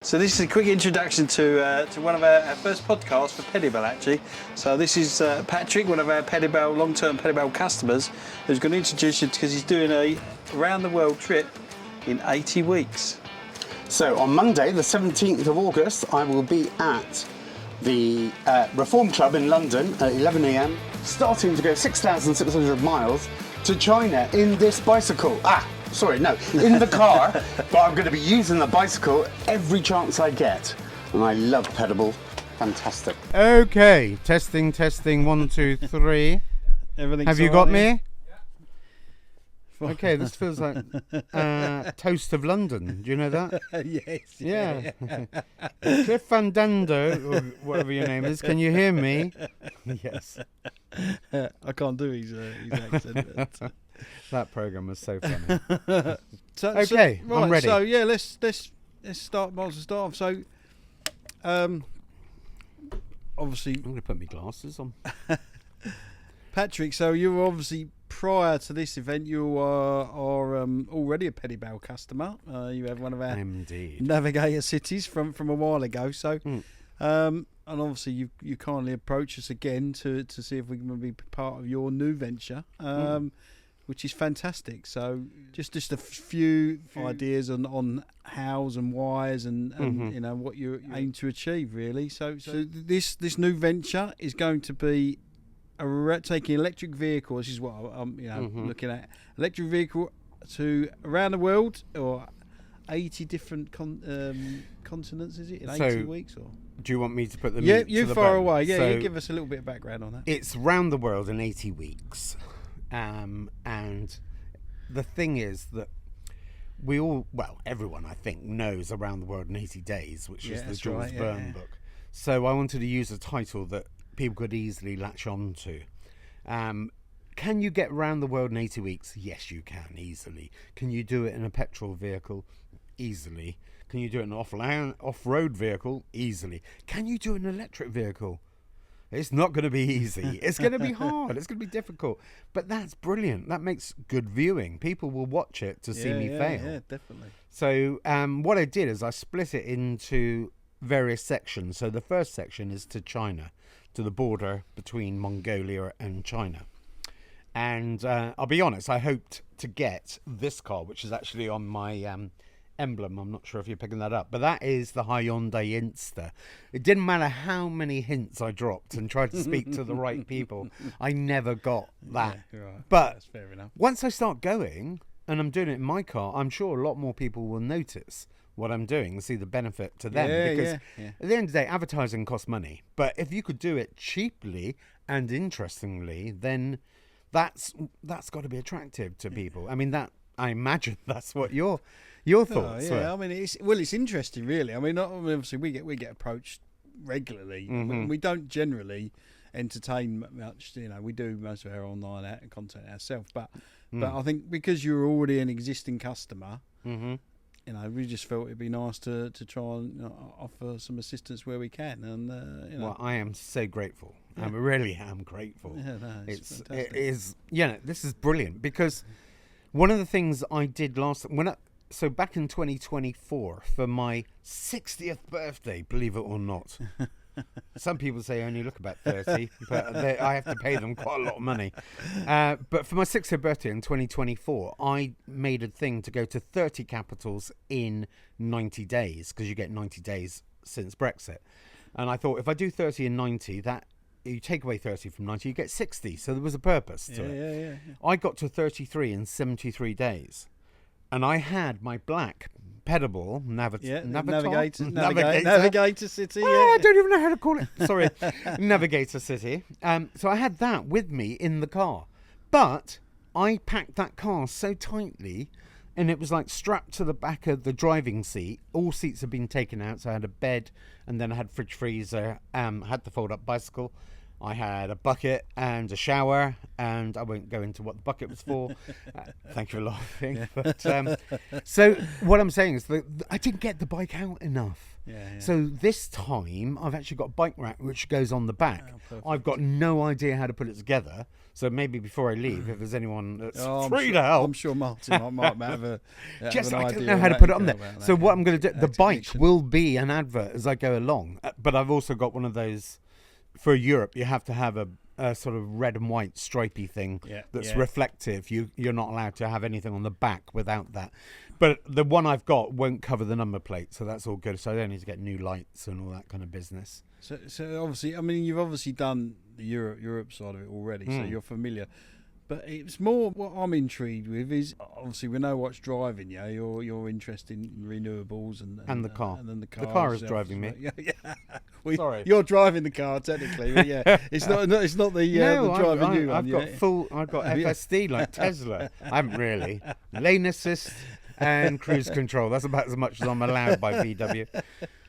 So this is a quick introduction to one of our first podcasts for Pedibal, actually. So this is Patric, one of our Pedibal, long-term Pedibal customers, who's going to introduce you because he's doing a round-the-world trip in 80 weeks. So on Monday, the 17th of August, I will be at the Reform Club in London at 11 a.m, starting to go 6,600 miles to China in this bicycle. In the car, but I'm going to be using the bicycle every chance I get. And I love Pedibal. Fantastic. Okay, testing, 1, 2, 3. Everything's Have you all got right, me? Okay, this feels like Toast of London. Do you know that? Yes. Yeah. Cliff Fandando, or whatever your name is, can you hear me? Yes. I can't do his accent. That programme was so funny. Right, I'm ready. So yeah, let's start. Miles to start off. So, obviously, I'm going to put my glasses on. Patric. So you were obviously prior to this event, you are already a Pedibal customer. You have one of our Navigata CitEs from a while ago. So, and obviously you kindly approach us again to see if we can be part of your new venture. Which is fantastic. So just a few ideas on hows and whys and you know what you aim to achieve really. So this new venture is going to be taking electric vehicle. This is what I'm looking at. Electric vehicle to around the world, or 80 different continents. Is it in 80 weeks or? Do you want me to put the Yeah, meat you to the far bone? away. Yeah, So you give us a little bit of background on that. it's round the world in 80 weeks. And the thing is that everyone I think knows Around the World in 80 Days, which is the Jules Verne book. So I wanted to use a title that people could easily latch on to. Can you get around the world in 80 weeks? Yes, you can, easily. Can you do it in a petrol vehicle? Easily. Can you do it in an off-road vehicle? Easily. Can you do it in an electric vehicle? It's not going to be easy. It's going to be hard. It's going to be difficult. But that's brilliant. That makes good viewing. People will watch it to see me fail. Yeah, definitely. So what I did is I split it into various sections. So the first section is to China, to the border between Mongolia and China. And I'll be honest, I hoped to get this car, which is actually on my emblem. I'm not sure if you're picking that up, but that is the Hyundai Insta. It didn't matter how many hints I dropped and tried to speak to the right people, I never got that. Yeah, right. But that's fair enough. Once I start going and I'm doing it in my car, I'm sure a lot more people will notice what I'm doing and see the benefit to them. Because at the end of the day, advertising costs money. But if you could do it cheaply and interestingly, then that's got to be attractive to people. I mean, I imagine that's what your thoughts were. I mean, it's interesting, really. I mean, obviously we get approached regularly. We don't generally entertain much. You know, we do most of our online content ourselves. But I think because you're already an existing customer, you know, we just felt it'd be nice to try and offer some assistance where we can. And you know, well, I am so grateful. I really am grateful. Yeah, no, it's fantastic. It is. Yeah, this is brilliant because one of the things I did so back in 2024 for my 60th birthday, believe it or not. Some people say I only look about 30, but I have to pay them quite a lot of money. But for my 60th birthday in 2024, I made a thing to go to 30 capitals in 90 days, because you get 90 days since Brexit. And I thought if I do 30 and 90, that you take away 30 from 90, you get 60. So there was a purpose to it. Yeah. I got to 33 in 73 days. And I had my black Pedibal Navigata CitE. I don't even know how to call it. Sorry, Navigata CitE. So I had that with me in the car, but I packed that car so tightly, and it was like strapped to the back of the driving seat. All seats had been taken out, so I had a bed, and then I had fridge freezer. Had the fold-up bicycle, I had a bucket and a shower, and I won't go into what the bucket was for. Thank you for laughing. But, so what I'm saying is that I didn't get the bike out enough. So this time I've actually got a bike rack which goes on the back. I've got no idea how to put it together. So maybe before I leave, if there's anyone that's free to help. I'm sure Martin might have a just have an I idea don't know how to put it on there. So what I'm going to do, the bike will be an advert as I go along. But I've also got one of those, for Europe, you have to have a sort of red and white stripy thing that's reflective. You're not allowed to have anything on the back without that. But the one I've got won't cover the number plate, so that's all good. So I don't need to get new lights and all that kind of business. So obviously, I mean, you've obviously done the Europe side of it already, so you're familiar. But it's more what I'm intrigued with is obviously we know what's driving you. You're interested in renewables and the car. And then the car is driving me. Well, sorry, you're driving the car technically, but it's not the driving you. I've got FSD like Tesla. I haven't really. Lane assist and cruise control. That's about as much as I'm allowed by VW.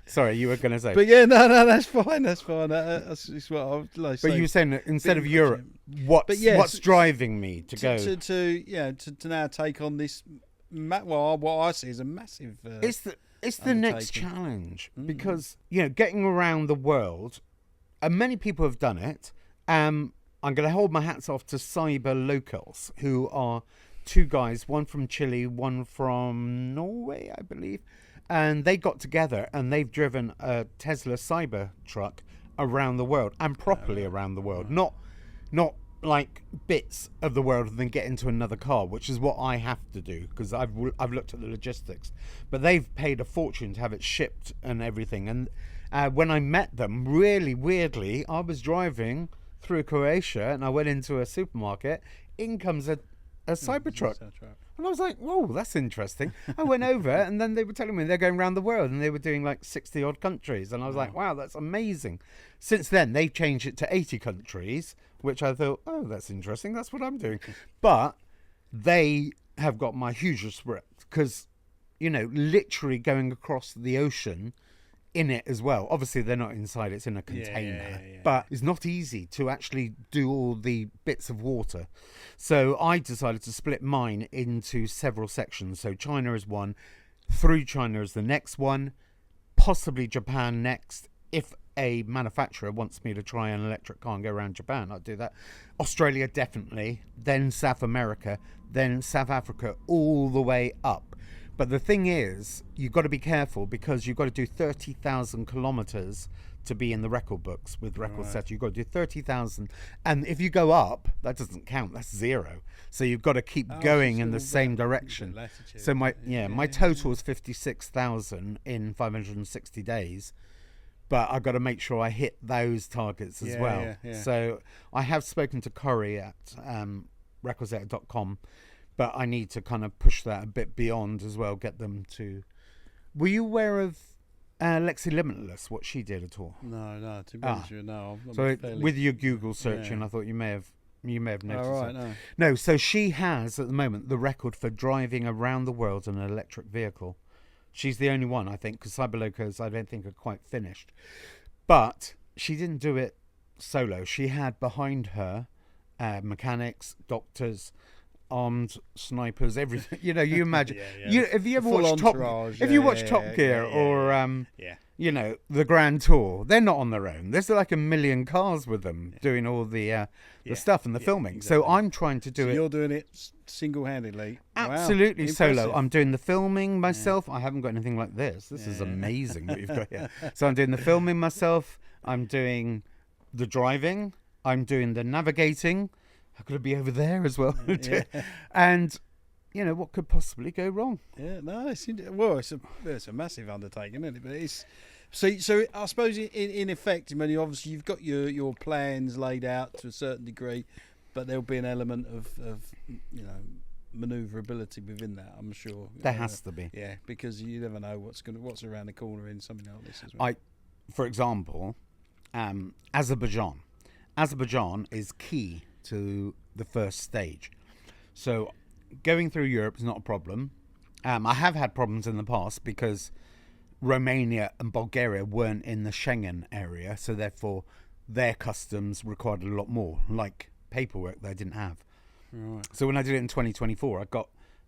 Sorry, you were going to say. But yeah, no, that's fine. That's fine. That's what I would like. But you were saying that instead of Europe, what's driving me to go to now take on this? What I see is a massive. It's the next challenge because getting around the world, and many people have done it. I'm going to hold my hats off to Cyberlocos, who are two guys, one from Chile, one from Norway, I believe. And they got together and they've driven a Tesla Cybertruck around the world, and properly around the world, not like bits of the world and then get into another car, which is what I have to do because I've looked at the logistics. But they've paid a fortune to have it shipped and everything. And when I met them, really weirdly, I was driving through Croatia and I went into a supermarket. In comes a Cybertruck. And I was like, whoa, that's interesting. I went over and then they were telling me they're going around the world and they were doing like 60 odd countries. And I was like, wow, that's amazing. Since then, they've changed it to 80 countries, which I thought, oh, that's interesting. That's what I'm doing. But they have got my huge respect because, literally going across the ocean in it as well. Obviously, they're not inside. It's in a container. But it's not easy to actually do all the bits of water. So I decided to split mine into several sections. So China is one, through China is the next one, possibly Japan next. If a manufacturer wants me to try an electric car and go around Japan, I'll do that. Australia, definitely. Then South America. Then South Africa, all the way up. But the thing is, you've got to be careful because you've got to do 30,000 kilometers to be in the record books with record set. You've got to do 30,000. And if you go up, that doesn't count. That's zero. So you've got to keep going in the same direction. So my total is 56,000 in 560 days. But I've got to make sure I hit those targets as well. So I have spoken to Corey at recordset.com. But I need to kind of push that a bit beyond as well, get them to... Were you aware of Lexie Limitless, what she did at all? No, to be honest with you, no. So with your Google searching, I thought you may have noticed right, it. No, so she has, at the moment, the record for driving around the world in an electric vehicle. She's the only one, I think, because Cyberlocos, I don't think, are quite finished. But she didn't do it solo. She had behind her mechanics, doctors... armed snipers, everything. You imagine. If you ever watched Top Gear or the Grand Tour, they're not on their own. There's like a million cars with them doing all the stuff and the filming. Exactly. So I'm trying to do it. You're doing it single-handedly. Absolutely solo. I'm doing the filming myself. I haven't got anything like this. This is amazing what you've got here. So I'm doing the filming myself. I'm doing the driving. I'm doing the navigating. I've got to be over there as well. And, what could possibly go wrong? Yeah, no, it's a massive undertaking, isn't it? But it's so I suppose in effect, obviously you've got your plans laid out to a certain degree, but there'll be an element of manoeuvrability within that, I'm sure. There has to be. Yeah, because you never know what's around the corner in something like this as well. For example, Azerbaijan is key to the first stage. So going through Europe is not a problem. I have had problems in the past because Romania and Bulgaria weren't in the Schengen area, so therefore their customs required a lot more, like paperwork that I didn't have. Right. So when I did it in 2024,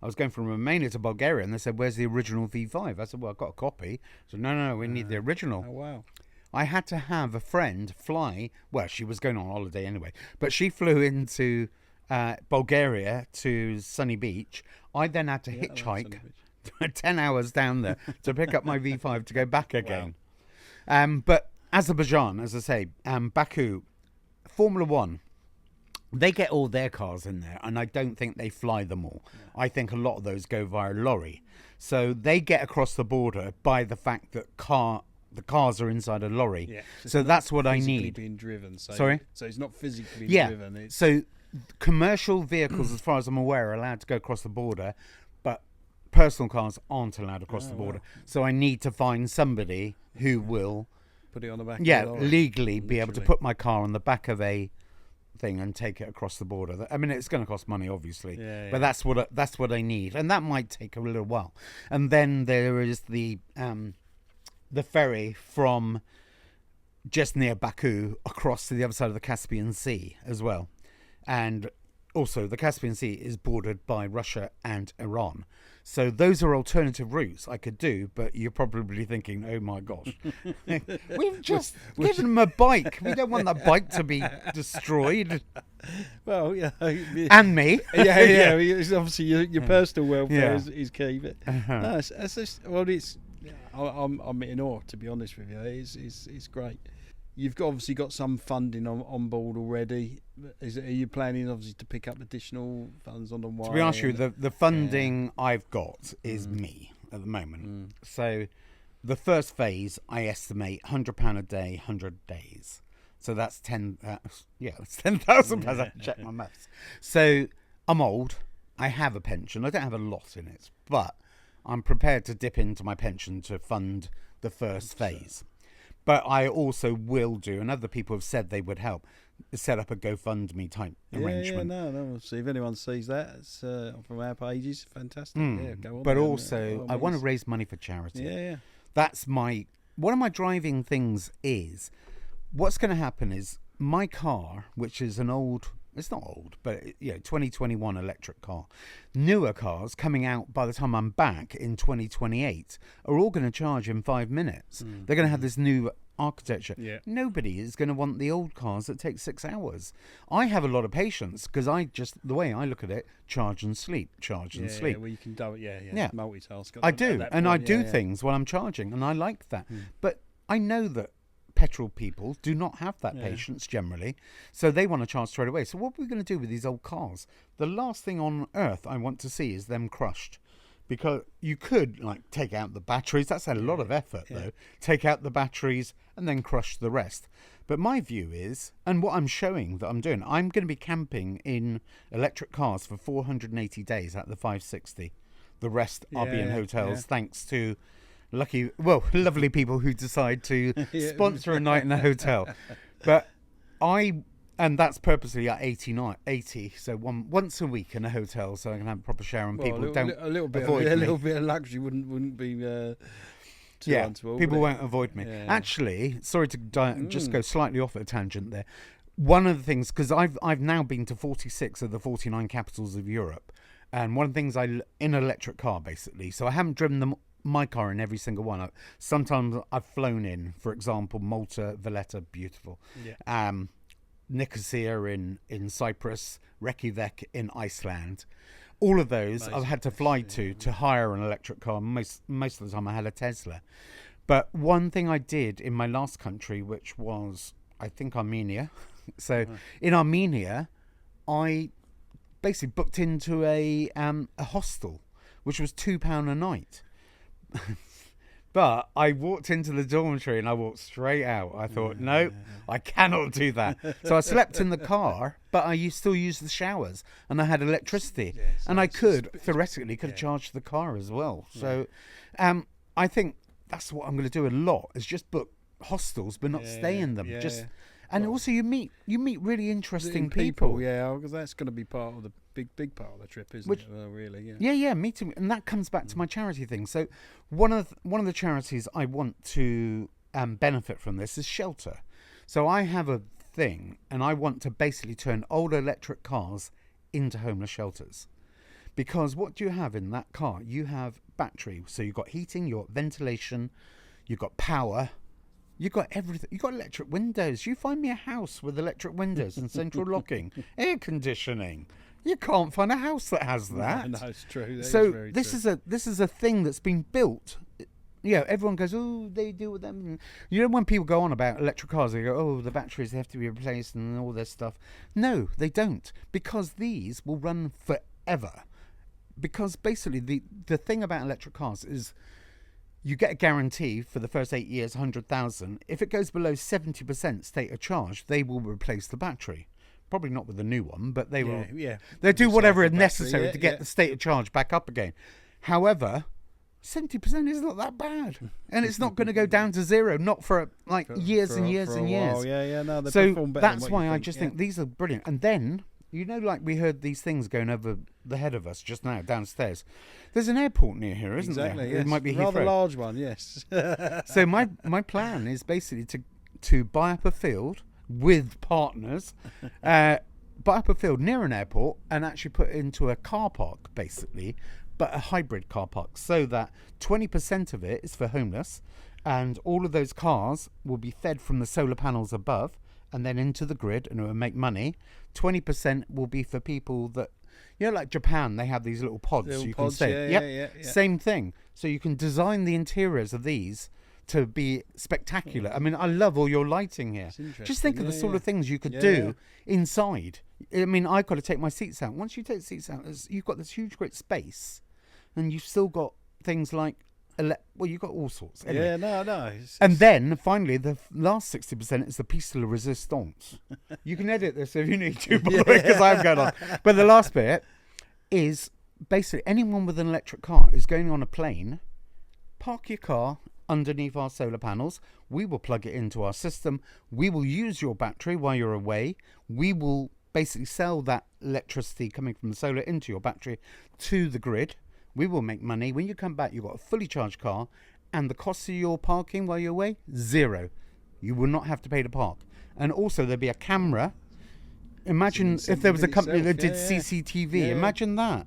I was going from Romania to Bulgaria, and they said, "Where's the original V5?" I said, "Well, I've got a copy." So no, we need the original. Oh wow. I had to have a friend fly. Well, she was going on holiday anyway, but she flew into Bulgaria to Sunny Beach. I then had to hitchhike 10 hours down there to pick up my V5 to go back again. Wow. But Azerbaijan, as I say, Baku, Formula One, they get all their cars in there, and I don't think they fly them all. I think a lot of those go via lorry. So they get across the border by the fact that the cars are inside a lorry. Yeah, so that's what I need. Being driven. So, Sorry? So it's not physically driven. It's... So commercial vehicles, as far as I'm aware, are allowed to go across the border, but personal cars aren't allowed across the border. Wow. So I need to find somebody who will put it on the back. Legally be able to put my car on the back of a thing and take it across the border. I mean, it's going to cost money, obviously, but that's what I need, and that might take a little while. And then there is the ferry from just near Baku across to the other side of the Caspian Sea as well. And also the Caspian Sea is bordered by Russia and Iran. So those are alternative routes I could do, but you're probably thinking, oh my gosh, we've just given them a bike. We don't want that bike to be destroyed. Well, yeah. And me. Yeah. It's obviously your personal welfare is key. But no, it's just, I'm in awe, to be honest with you. It's great. You've obviously got some funding on board already. Are you planning obviously to pick up additional funds on the way? To be honest with you, the funding I've got is me at the moment. So the first phase, I estimate £100 a day, 100 days. So that's that's £10,000. I have to check my maths. So I'm old. I have a pension. I don't have a lot in it, but I'm prepared to dip into my pension to fund the first phase. But I also will do, and other people have said they would help, set up a GoFundMe type arrangement. Yeah, no. See if anyone sees that, it's from our pages, fantastic. Yeah, go on. But also, I want to raise money for charity. Yeah. That's one of my driving things is, what's going to happen is my car, which is it's not old, but 2021 electric car. Newer cars coming out by the time I'm back in 2028 are all going to charge in 5 minutes. They're going to have this new architecture. Yeah. Nobody is going to want the old cars that take 6 hours. I have a lot of patience because the way I look at it, charge and sleep. Well, you can do it, multitask. I do, and I do things while I'm charging, and I like that. But I know that petrol people do not have that patience generally, so they want to charge straight away. So what are we going to do with these old cars? The last thing on earth I want to see is them crushed, because you could take out the batteries. That's a lot of effort though. Take out the batteries and then crush the rest. But my view is, and what I'm showing that I'm doing, I'm going to be camping in electric cars for 480 days at the 560. The rest I'll be in hotels thanks to lovely people who decide to sponsor a night in a hotel. But and that's purposely at 80, so once a week in a hotel, so I can have a proper shower and people don't avoid me. A little bit of luxury wouldn't be too untoward. People won't avoid me. Yeah. Actually, sorry to just go slightly off at a tangent there. One of the things, because I've now been to 46 of the 49 capitals of Europe, and one of the things in an electric car basically, so I haven't driven my car in every single one. Sometimes I've flown in, for example, Malta, Valletta, beautiful. Nicosia in Cyprus, Reykjavik in Iceland. All of those I've had to fly to hire an electric car. Most of the time I had a Tesla. But one thing I did in my last country, which was, I think, Armenia. So in Armenia, I basically booked into a hostel, which was £2 a night. But I walked into the dormitory and I walked straight out. I thought, no, I cannot do that. So I slept in the car, but I still used the showers, and I had electricity, and I theoretically could have charged the car as well. So I think that's what I'm going to do a lot, is just book hostels but not stay in them. And also you meet really interesting people. Because that's going to be part of the big part of the trip, isn't it? Well, really, meeting, and that comes back to my charity thing. So one of the charities I want to benefit from this is shelter. So I have a thing, and I want to basically turn old electric cars into homeless shelters. Because what do you have in that car? You have battery. So you've got heating, you've got ventilation, you've got power, you've got everything. You've got electric windows. You find me a house with electric windows and central locking, air conditioning. You can't find a house that has that. No, it's true. So this is a thing that's been built. Everyone goes, oh, they deal with them. You know, when people go on about electric cars, they go, oh, the batteries, they have to be replaced and all this stuff. No, they don't, because these will run forever. Because basically the thing about electric cars is you get a guarantee for the first 8 years, 100,000. If it goes below 70% state of charge, they will replace the battery. Probably not with the new one, but they will. Yeah. They'll do whatever is necessary to get the state of charge back up again. However, 70% is not that bad, and it's not going to go down to zero, not for years and years and years. No, they so perform better that's why I just think these are brilliant. And then, we heard these things going over the head of us just now downstairs. There's an airport near here, isn't there? Exactly. Yes. It might be rather large one. Yes. So my plan is basically to buy up a field with partners, buy up a field near an airport and actually put it into a car park, basically, but a hybrid car park, so that 20% of it is for homeless, and all of those cars will be fed from the solar panels above and then into the grid, and it will make money. 20% will be for people that, like Japan, they have these little pods you can stay. Yeah. Same thing. So you can design the interiors of these to be spectacular. I mean, I love all your lighting here. Just think of the sort of things you could do inside. I mean, I've got to take my seats out. Once you take the seats out, you've got this huge, great space, and you've still got things like, you've got all sorts. Anyway. No. And then, finally, the last 60% is the piece de la resistance. You can edit this if you need to, because I'm going on. But the last bit is basically anyone with an electric car is going on a plane, park your car underneath our solar panels. We will plug it into our system. We will use your battery while you're away. We will basically sell that electricity coming from the solar into your battery to the grid. We will make money. When you come back, you've got a fully charged car, and the cost of your parking while you're away, zero. You will not have to pay to park. And also there'll be a camera. Imagine if there was a company that did CCTV. Yeah. Imagine that.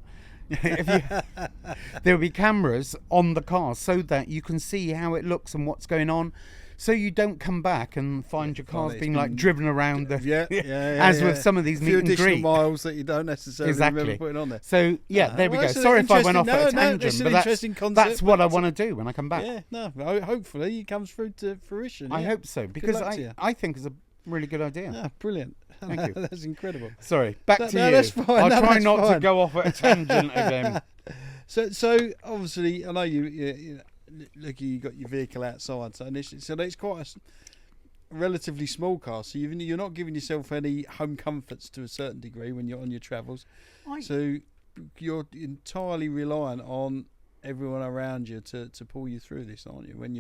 There will be cameras on the car so that you can see how it looks and what's going on, so you don't come back and find your car's being driven around with some of these meet and greet miles that you don't necessarily remember putting on there. So there we go. Sorry if I went off at a tangent, but that's what I want to do when I come back. Hopefully it comes through to fruition. I hope so, because I think it's a really good idea. Brilliant. Thank you. That's incredible. Sorry, back to you. That's fine. I'll try not to go off at a tangent again. So obviously, I know you got your vehicle outside. So it's quite a relatively small car. So you're not giving yourself any home comforts to a certain degree when you're on your travels. So you're entirely reliant on everyone around you to pull you through this, aren't you? When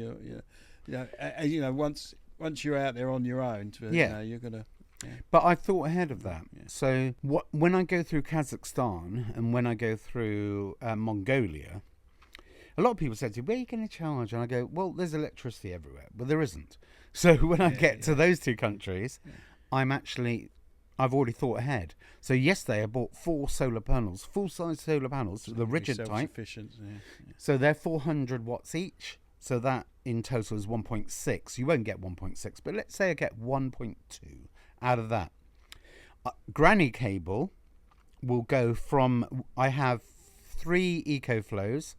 once you're out there on your own, you're gonna. Yeah. But I thought ahead of that. Yeah. So when I go through Kazakhstan and when I go through Mongolia, a lot of people say to me, where are you going to charge? And I go, well, there's electricity everywhere. But there isn't. So when I get to those two countries, I've already thought ahead. So yesterday I bought 4 solar panels, full-size solar panels, the rigid type. So they're 400 watts each. So that in total is 1.6. You won't get 1.6, but let's say I get 1.2 out of that. Granny cable will go from, I have 3 EcoFlows,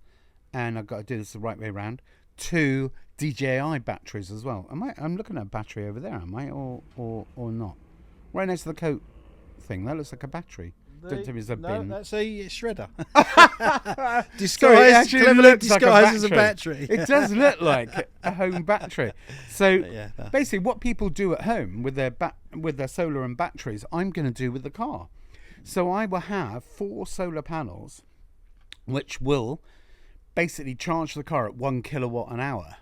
and I've got to do this the right way around, 2 DJI batteries as well. I'm looking at a battery over there, am I, or not? Right next to the coat thing, that looks like a battery. Don't tell me it's a bin. That's a shredder. Disguised as a battery. It does look like a home battery. So basically what people do at home with their solar and batteries, I'm going to do with the car. So I will have 4 solar panels which will basically charge the car at 1 kilowatt an hour,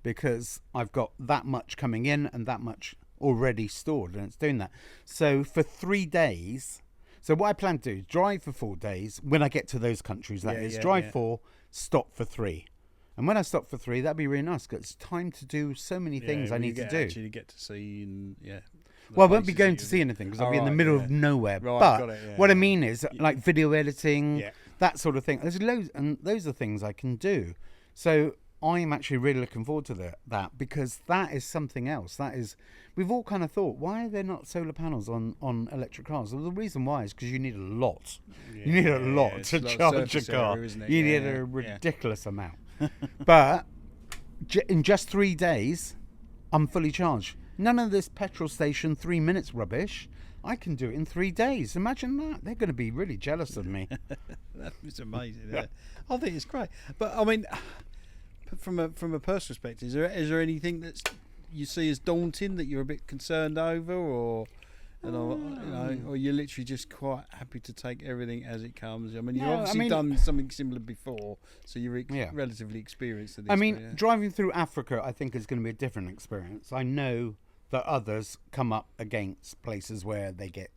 because I've got that much coming in and that much already stored, and it's doing that. So for 3 days... So what I plan to do is drive for 4 days when I get to those countries. Drive 4, stop for 3. And when I stop for 3, that'd be really nice because it's time to do so many things I need to do. Actually get to see, Well, I won't be going to see anything because I'll be in the middle of nowhere. Right, but what I mean is like video editing, that sort of thing. There's loads, and those are things I can do. So I'm actually really looking forward to that because that is something else. We've all kind of thought, why are there not solar panels on electric cars? Well, the reason why is because you need a lot. You need a lot to charge a car. Area, isn't it? You need a ridiculous amount. But in just 3 days, I'm fully charged. None of this petrol station 3 minutes rubbish. I can do it in 3 days. Imagine that. They're going to be really jealous of me. That is amazing. I think it's great. But I mean, from a personal perspective, is there anything that you see as daunting that you're a bit concerned over, or or you're literally just quite happy to take everything as it comes? I mean, you've obviously done something similar before, so you're relatively experienced in this. I mean, driving through Africa, I think is going to be a different experience. I know that others come up against places where they get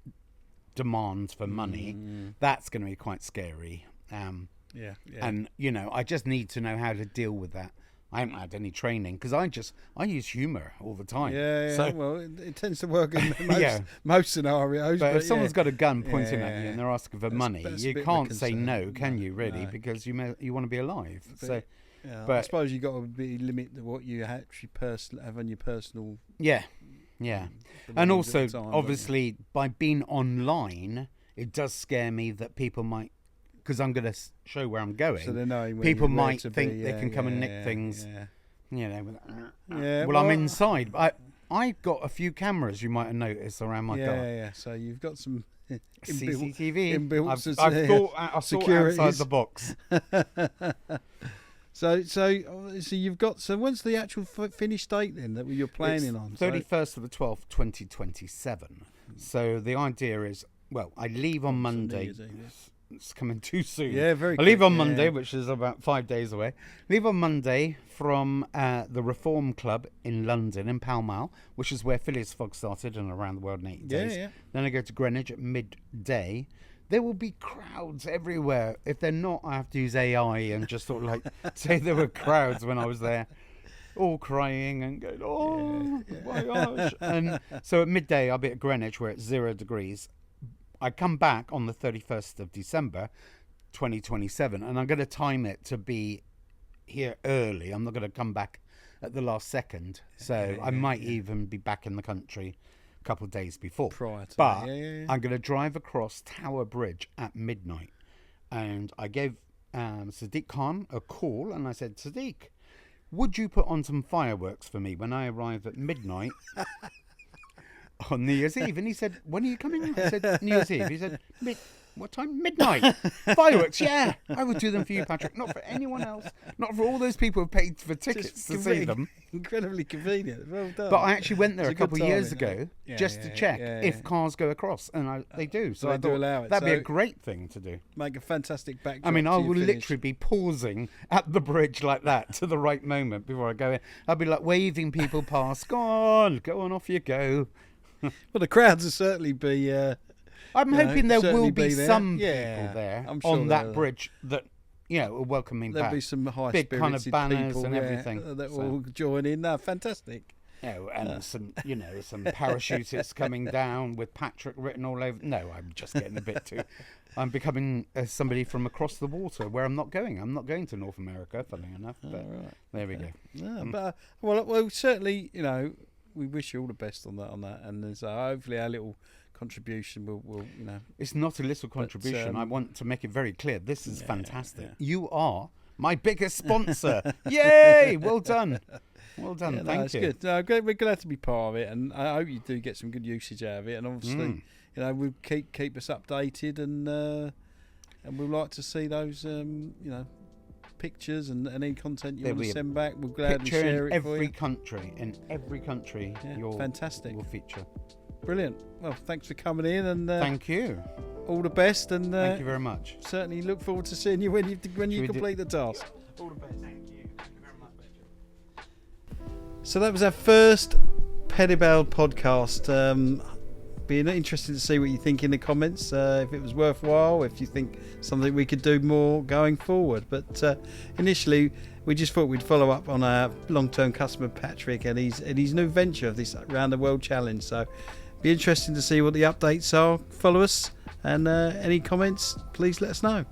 demands for money. That's going to be quite scary. And, I just need to know how to deal with that. I haven't had any training because I use humour all the time. So, well, it tends to work in most scenarios. But if someone's got a gun pointing at you and they're asking for money, you can't say no, can you? Really, because you want to be alive. But I suppose you got to limit what you actually have on your personal. Yeah. And also, obviously, by being online, it does scare me that people might. Because I'm going to show where I'm going. So they know people might think they can come and nick things. Well, I'm inside. I've got a few cameras you might have noticed around my car. Yeah. So you've got some CCTV. Inbuilt I've thought outside the box. So you've got. So when's the actual finish date then that you're planning on? 31st of the 12th, 2027. So the idea is, I leave on Monday. It's coming too soon. Yeah, very I leave on Monday, which is about 5 days away. Leave on Monday from the Reform Club in London, in Pall Mall, which is where Phileas Fogg started and Around the World in 80 days. Yeah. Then I go to Greenwich at midday. There will be crowds everywhere. If they're not, I have to use AI and just sort of say there were crowds when I was there. All crying and going, my gosh. And so at midday, I'll be at Greenwich where it's 0 degrees. I come back on the 31st of December, 2027, and I'm going to time it to be here early. I'm not going to come back at the last second. So I might even be back in the country a couple of days before. But I'm going to drive across Tower Bridge at midnight. And I gave Sadiq Khan a call, and I said, Sadiq, would you put on some fireworks for me when I arrive at midnight? On New Year's Eve. And he said, when are you coming? I said, New Year's Eve. He said, what time? Midnight. Fireworks, yeah. I would do them for you, Patrick. Not for anyone else. Not for all those people who paid for tickets to see them. Incredibly convenient. Well done. But I actually went there a couple of years ago just to check if cars go across. And they do. So I thought allow it. That'd be a great thing to do. Make a fantastic backdrop. I mean, I will literally be pausing at the bridge like that to the right moment before I go in. I'll be like waving people past. Go on, off you go. Well, the crowds will certainly be. I'm hoping there will be some people there sure on that bridge that will welcome me There'll back. be some big kind of banners people, and everything that will join in. No, fantastic. And some parachutists coming down with Patrick written all over. No, I'm just getting a bit too. I'm becoming somebody from across the water where I'm not going. I'm not going to North America, funnily enough. But there we go. Yeah, but well, certainly, we wish you all the best on that, and there's hopefully our little contribution will. It's not a little contribution. I want to make it very clear. This is fantastic. Yeah. You are my biggest sponsor. Yay! Well done. Well done. Thank you. Good. No, we're glad to be part of it, and I hope you do get some good usage out of it. And obviously, we'll keep us updated, and we'd like to see those, pictures and any content you want to send back. We'll gladly share it for you. In every country, fantastic. Will feature. Brilliant. Well, thanks for coming in, and thank you. All the best, and thank you very much. Certainly look forward to seeing you when you complete the task. All the best. Thank you. Thank you very much. So that was our first Pedibal podcast. be interesting to see what you think in the comments, if it was worthwhile, if you think something we could do more going forward. But initially, we just thought we'd follow up on our long-term customer Patric and his new venture of this Round the World Challenge. So be interesting to see what the updates are. Follow us, and any comments, please let us know.